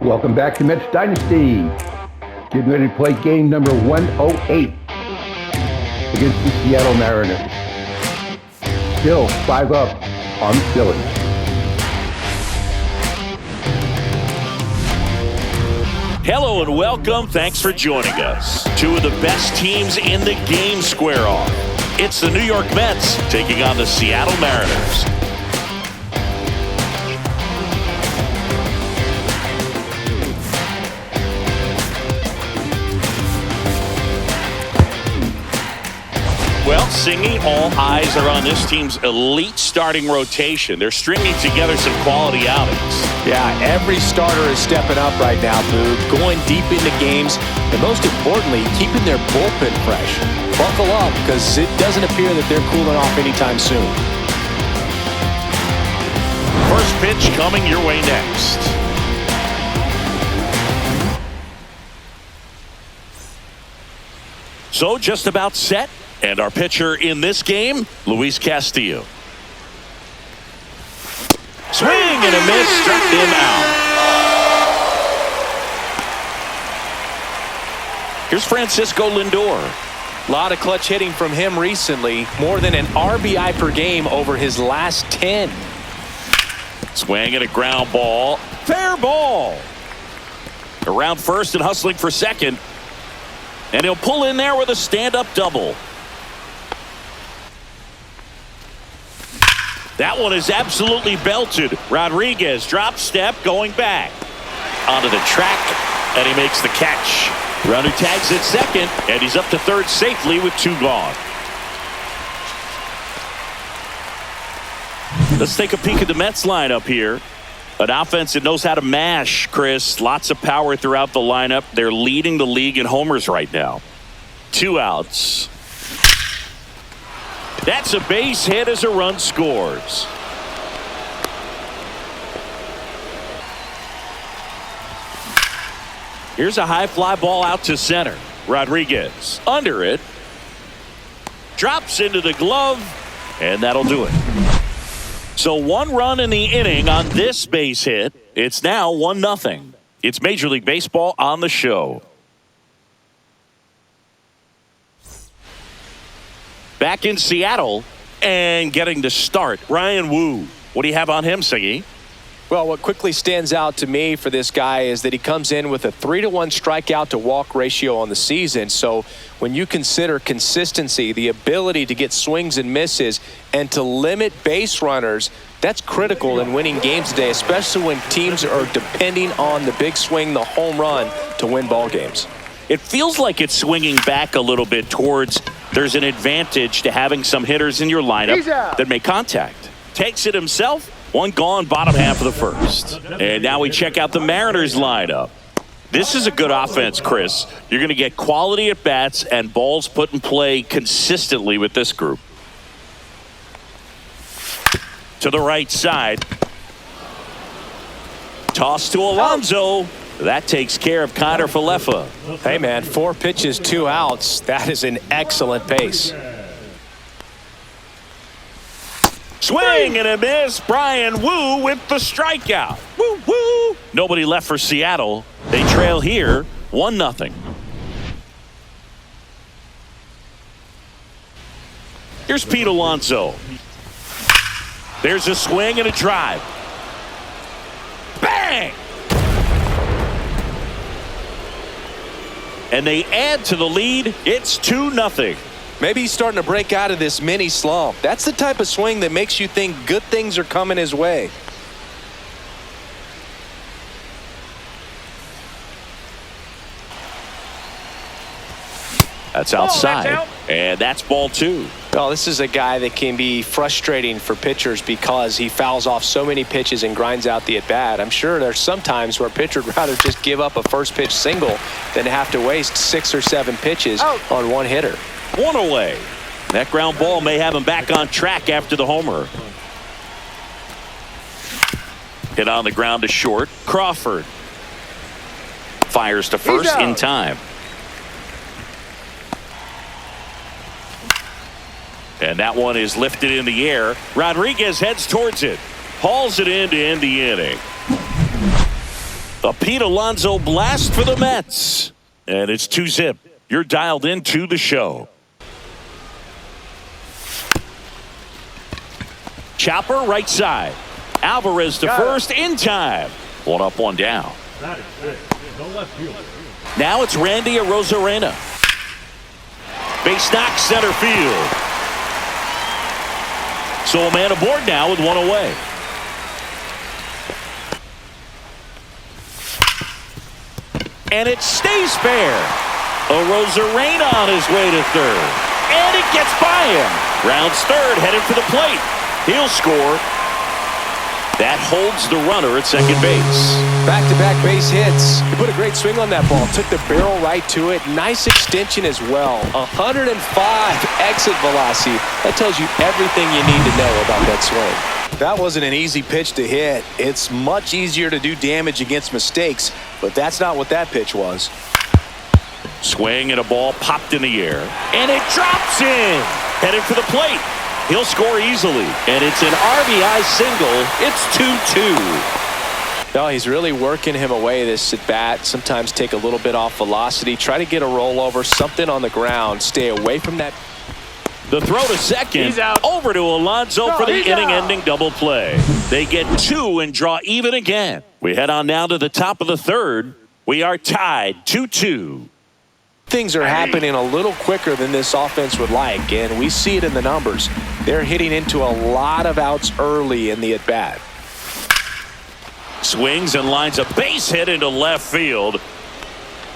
Welcome back to Mets Dynasty. Getting ready to play game number 108 against the Seattle Mariners. Still 5 up on the Phillies. Hello and welcome. Thanks for joining us. Two of the best teams in the game square off. It's the New York Mets taking on the Seattle Mariners. Well, singing, all eyes are on this team's elite starting rotation. They're stringing together some quality outings. Yeah, every starter is stepping up right now, Boog, going deep into games, and most importantly, keeping their bullpen fresh. Buckle up, because it doesn't appear that they're cooling off anytime soon. First pitch coming your way next. So just about set. And our pitcher in this game, Luis Castillo. Swing and a miss, struck him out. Here's Francisco Lindor. A lot of clutch hitting from him recently. More than an RBI per game over his last 10. Swing and a ground ball. Fair ball. Around first and hustling for second. And he'll pull in there with a stand-up double. That one is absolutely belted. Rodriguez drop step going back. Onto the track, and he makes the catch. Runner tags at second, and he's up to third safely with 2 gone. Let's take a peek at the Mets lineup here. An offense that knows how to mash, Chris. Lots of power throughout the lineup. They're leading the league in homers right now. 2 outs. That's a base hit as a run scores. Here's a high fly ball out to center. Rodriguez under it. Drops into the glove, and that'll do it. So 1 run in the inning on this base hit. It's now 1-0. It's Major League Baseball on the show. Back in Seattle and getting the start, Ryan Wu. What do you have on him, Siggy? Well, what quickly stands out to me for this guy is that he comes in with a 3-to-1 strikeout to walk ratio on the season. So when you consider consistency, the ability to get swings and misses, and to limit base runners, that's critical in winning games today, especially when teams are depending on the big swing, the home run, to win ball games. It feels like it's swinging back a little bit towards there's an advantage to having some hitters in your lineup that make contact. Takes it himself. 1 gone, bottom half of the first. And now we check out the Mariners lineup. This is a good offense, Chris. You're going to get quality at bats and balls put in play consistently with this group. To the right side. Toss to Alonso. That takes care of Connor Falefa. Hey, man, 4 pitches, 2 outs. That is an excellent pace. Swing and a miss. Brian Wu with the strikeout. Woo, woo. Nobody left for Seattle. They trail here 1-0. Here's Pete Alonso. There's a swing and a drive. Bang! And they add to the lead. It's 2-0. Maybe he's starting to break out of this mini slump. That's the type of swing that makes you think good things are coming his way. That's outside. And that's ball 2. Well, this is a guy that can be frustrating for pitchers because he fouls off so many pitches and grinds out the at-bat. I'm sure there's some times where a pitcher would rather just give up a first pitch single than have to waste 6 or 7 pitches on 1 hitter. 1 away. That ground ball may have him back on track after the homer. Hit on the ground to short. Crawford fires to first in time. And that one is lifted in the air. Rodriguez heads towards it. Hauls it in to end the inning. A Pete Alonso blast for the Mets. And it's 2-zip. You're dialed into the show. Chopper right side. Alvarez to first in time. 1 up, 1 down. Now it's Randy Arozarena. Base knock center field. So a man aboard now with 1 away. And it stays fair. Arozarena on his way to third. And it gets by him. Rounds third, headed for the plate. He'll score. That holds the runner at second base. Back-to-back base hits. He put a great swing on that ball. Took the barrel right to it. Nice extension as well. 105 exit velocity. That tells you everything you need to know about that swing. That wasn't an easy pitch to hit. It's much easier to do damage against mistakes, but that's not what that pitch was. Swing and a ball popped in the air. And it drops in. Headed for the plate. He'll score easily. And it's an RBI single. It's 2-2. No, he's really working him away this at bat. Sometimes take a little bit off velocity. Try to get a rollover, something on the ground. Stay away from that. The throw to second. He's out. Over to Alonso for the inning-ending double play. They get 2 and draw even again. We head on now to the top of the third. We are tied 2-2. Things are happening a little quicker than this offense would like, and we see it in the numbers. They're hitting into a lot of outs early in the at-bat. Swings and lines a base hit into left field.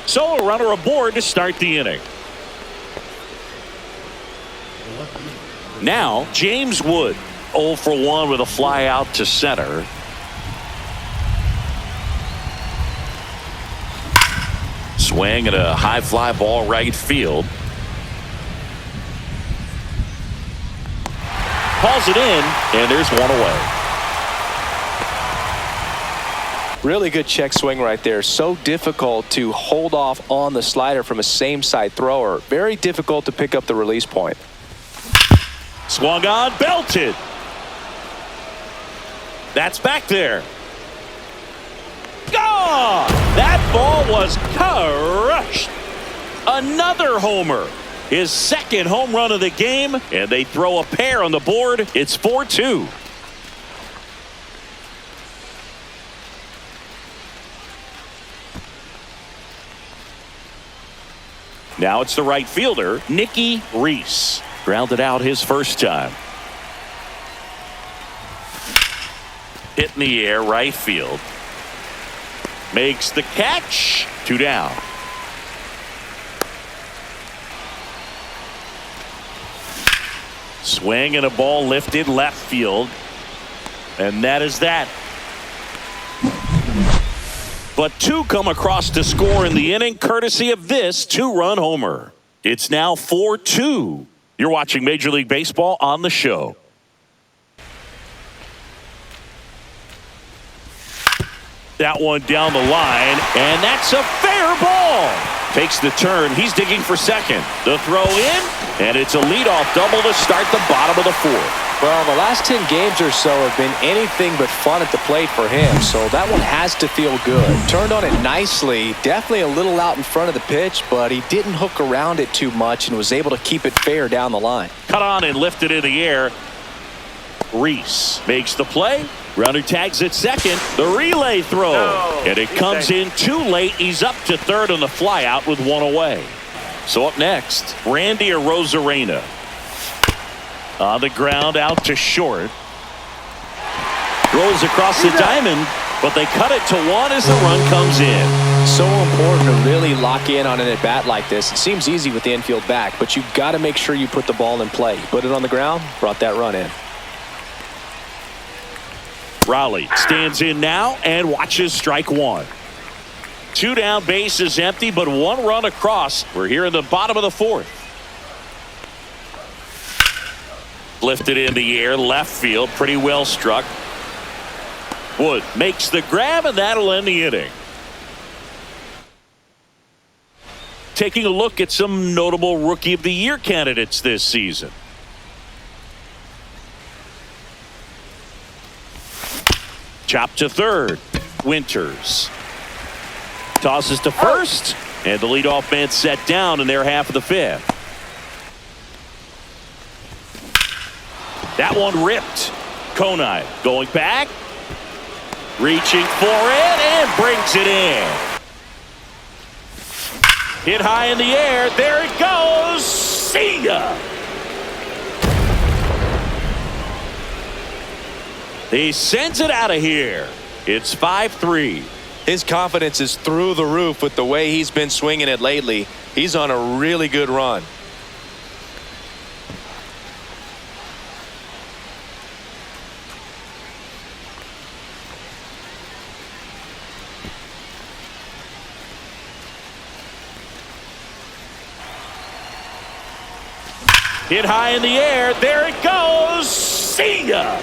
So a runner aboard to start the inning. Now, James Wood, 0 for 1 with a fly out to center. Swing and a high fly ball right field. Calls it in, and there's 1 away. Really good check swing right there. So difficult to hold off on the slider from a same side thrower. Very difficult to pick up the release point. Swung on, belted. That's back there. Gone! That ball was crushed. Another homer. His second home run of the game, and they throw a pair on the board. It's 4-2. Now it's the right fielder, Nicky Reese. Grounded out his first time. Hit in the air, right field. Makes the catch. 2 down. Swing and a ball lifted left field. And that is that. But 2 come across to score in the inning, courtesy of this 2-run homer. It's now 4-2. You're watching Major League Baseball on the show. That one down the line, and that's a fair ball. Takes the turn. He's digging for second. The throw in, and it's a leadoff double to start the bottom of the 4th. Well, the last 10 games or so have been anything but fun at the plate for him, so that one has to feel good. Turned on it nicely, definitely a little out in front of the pitch, but he didn't hook around it too much and was able to keep it fair down the line. Cut on and lifted in the air. Reese makes the play. Runner tags at second. The relay throw. And it comes in too late. He's up to third on the fly out with 1 away. So up next, Randy Arozarena. On the ground out to short. Throws across the diamond, but they cut it to 1 as the run comes in. So important to really lock in on an at-bat like this. It seems easy with the infield back, but you've got to make sure you put the ball in play. Put it on the ground, brought that run in. Raleigh stands in now and watches strike 1. 2 down, base is empty, but 1 run across. We're here in the bottom of the 4th. Lifted in the air, left field, pretty well struck. Wood makes the grab, and that'll end the inning. Taking a look at some notable Rookie of the Year candidates this season. Chop to third. Winters. Tosses to first, and the leadoff man set down in their half of the fifth. That one ripped. Konai going back, reaching for it, and brings it in. Hit high in the air. There it goes. See ya. He sends it out of here. It's 5-3. His confidence is through the roof with the way he's been swinging it lately. He's on a really good run. Hit high in the air. There it goes. See ya.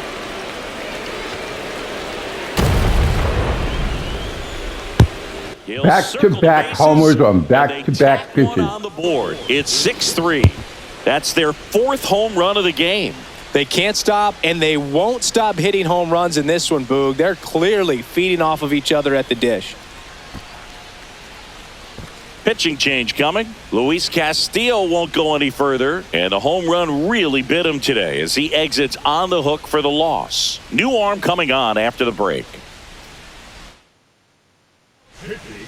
Back-to-back homers on back-to-back pitches. On the board. It's 6-3. That's their fourth home run of the game. They can't stop, and they won't stop hitting home runs in this one, Boog. They're clearly feeding off of each other at the dish. Pitching change coming. Luis Castillo won't go any further, and the home run really bit him today as he exits on the hook for the loss. New arm coming on after the break.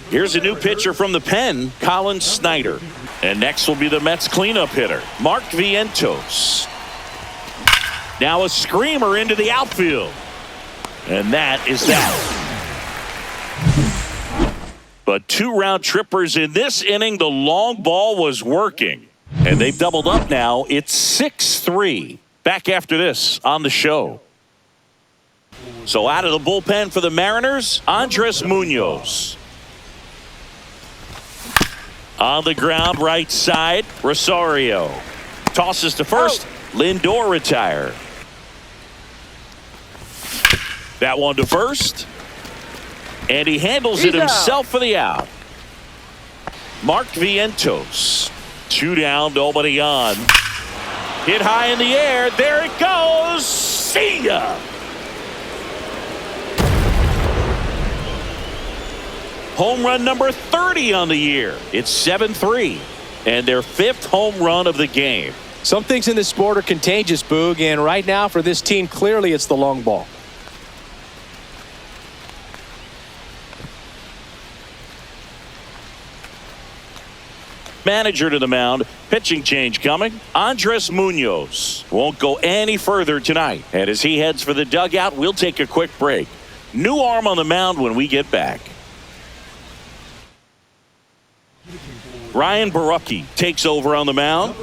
Here's a new pitcher from the pen, Colin Snyder. And next will be the Mets cleanup hitter, Mark Vientos. Now a screamer into the outfield. And that is that. But two round trippers in this inning. The long ball was working. And they've doubled up now. It's 6-3. Back after this on the show. So out of the bullpen for the Mariners, Andres Munoz. On the ground, right side, Rosario. Tosses to first. Lindor retired. That one to first. And he handles it himself for the out. Mark Vientos. 2 down, nobody on. Hit high in the air. There it goes. See ya. Home run number 30 on the year. It's 7-3. And their 5th home run of the game. Some things in this sport are contagious, Boog, and right now for this team, clearly it's the long ball. Manager to the mound. Pitching change coming. Andres Munoz won't go any further tonight. And as he heads for the dugout, we'll take a quick break. New arm on the mound when we get back. Ryan Borucki takes over on the mound.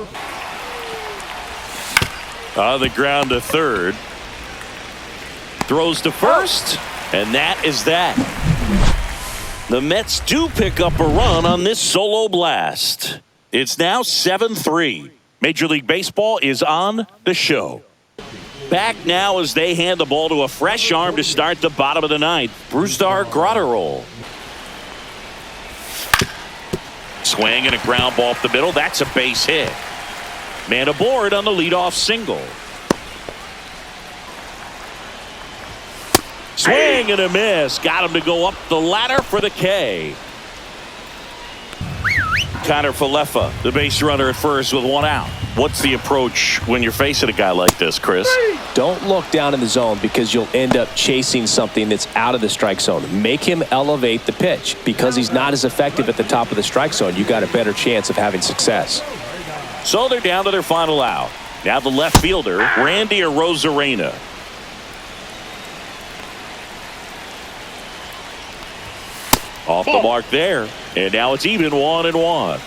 On the ground to third. Throws to first. And that is that. The Mets do pick up a run on this solo blast. It's now 7-3. Major League Baseball is on the show. Back now as they hand the ball to a fresh arm to start the bottom of the ninth. Brusdar Graterol. Swing and a ground ball up the middle. That's a base hit. Man aboard on the leadoff single. Swing and a miss. Got him to go up the ladder for the K. Connor Falefa, the base runner at first with 1 out. What's the approach when you're facing a guy like this, Chris? Don't look down in the zone because you'll end up chasing something that's out of the strike zone. Make him elevate the pitch. Because he's not as effective at the top of the strike zone, you got a better chance of having success. So they're down to their final out. Now the left fielder, Randy Arozarena. Off the mark there. And now it's even 1-1.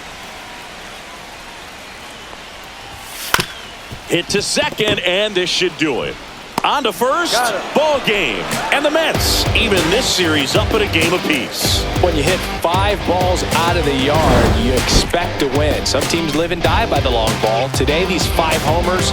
Hit to second, and this should do it. On to first, ball game. And the Mets even this series up at a game apiece. When you hit 5 balls out of the yard, you expect to win. Some teams live and die by the long ball. Today, these 5 homers,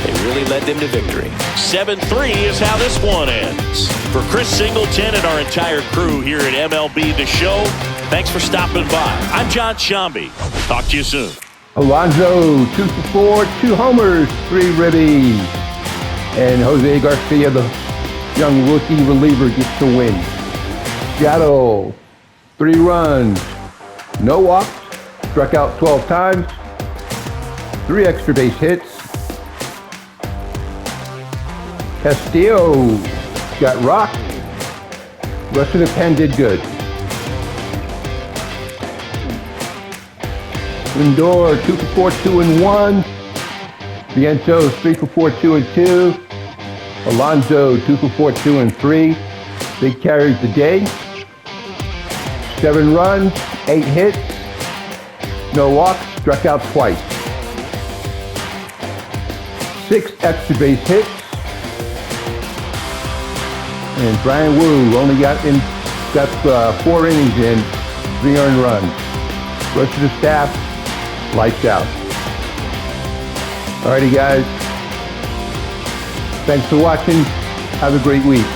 they really led them to victory. 7-3 is how this one ends. For Chris Singleton and our entire crew here at MLB The Show, thanks for stopping by. I'm John Shambi. Talk to you soon. Alonso, 2 for 4, 2 homers, 3 ribbies. And Jose Garcia, the young rookie reliever, gets the win. Seattle, 3 runs, no walks, struck out 12 times, 3 extra base hits. Castillo got rocked. Rest of the pen did good. Lindor 2 for 4, 2 and 1. Vientos 3 for 4, 2 and 2. Alonso 2 for 4, 2 and 3. They carried the day. 7 runs, 8 hits, no walks, struck out twice. 6 extra base hits. And Brian Wu only got 4 innings in, 3 earned runs. Rest of the staff, lights out. Alrighty guys, thanks for watching. Have a great week.